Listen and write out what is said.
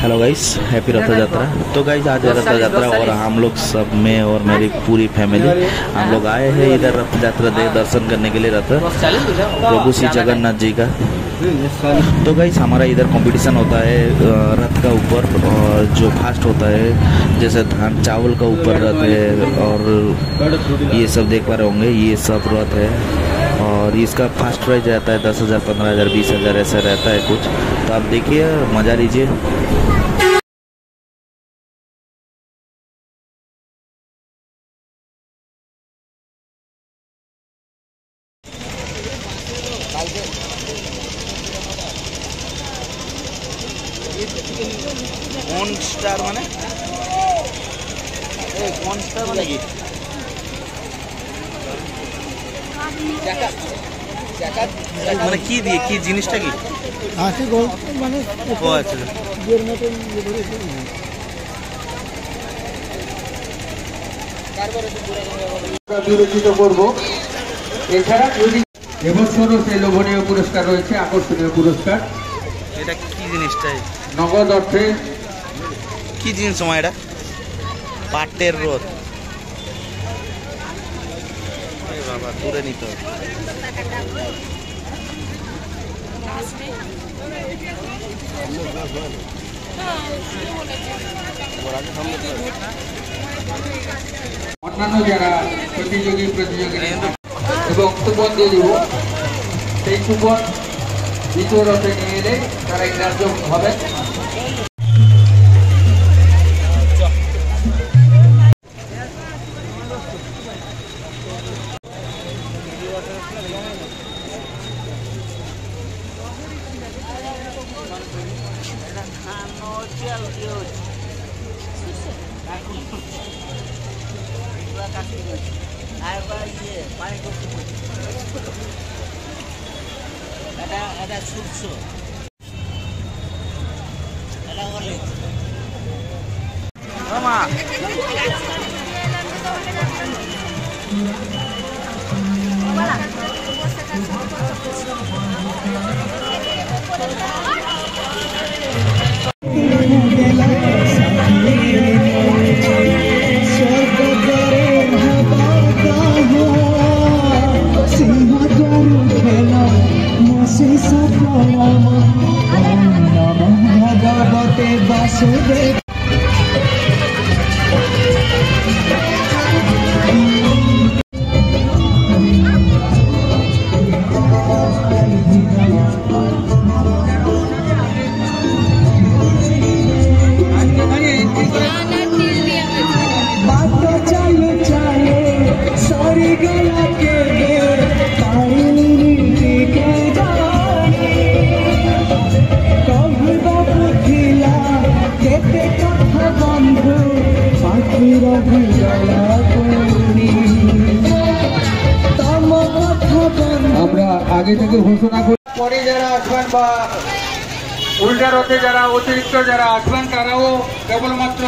Hello guys, happy रथ यात्रा। तो guys आज है रथ यात्रा और हम लोग सब में और मेरी पूरी फैमिली हम लोग आए हैं इधर रथ यात्रा दर्शन करने के लिए रथ प्रभु श्री जगन्नाथ जी का। तो गाइस हमारा इधर कंपटीशन होता है रथ का ऊपर, और जो फास्ट होता है जैसे धान चावल का ऊपर रथ है, और ये सब देख पा रहे होंगे, ये सब रथ है और इसका फर्स्ट प्राइज रहता है 10,000, 15,000, 20,000 ऐसा रहता है कुछ। तो आप देखिए, मज़ा लीजिए। कौन स्टार माने कौन स्टार माने की মানে কি দিয়ে কি জিনিসটা কি আসে গোল মানে ও আচ্ছা এর মতন বিবেচিত করব। এছাড়া যদি এবছরও সেই লোভনীয় পুরস্কার রয়েছে, আকর্ষণীয় পুরস্কার। এটা কি জিনিসটা? নগদ অর্থে কি জিনিস সময় এটা পাটের রথ। বাবা দূরে নিতে হবে। অন্যান্য যারা প্রতিযোগী এবং কুপন দিয়ে দিব, সেই কুপন দ্বিতীয় রথে নিয়ে এলে তারা গ্রাহ্য হবে। আমরা আগে থেকে ঘোষণা করি, পরে যারা আসবেন বা উল্টা রথে যারা অতিরিক্ত যারা আসবেন তারাও কেবলমাত্র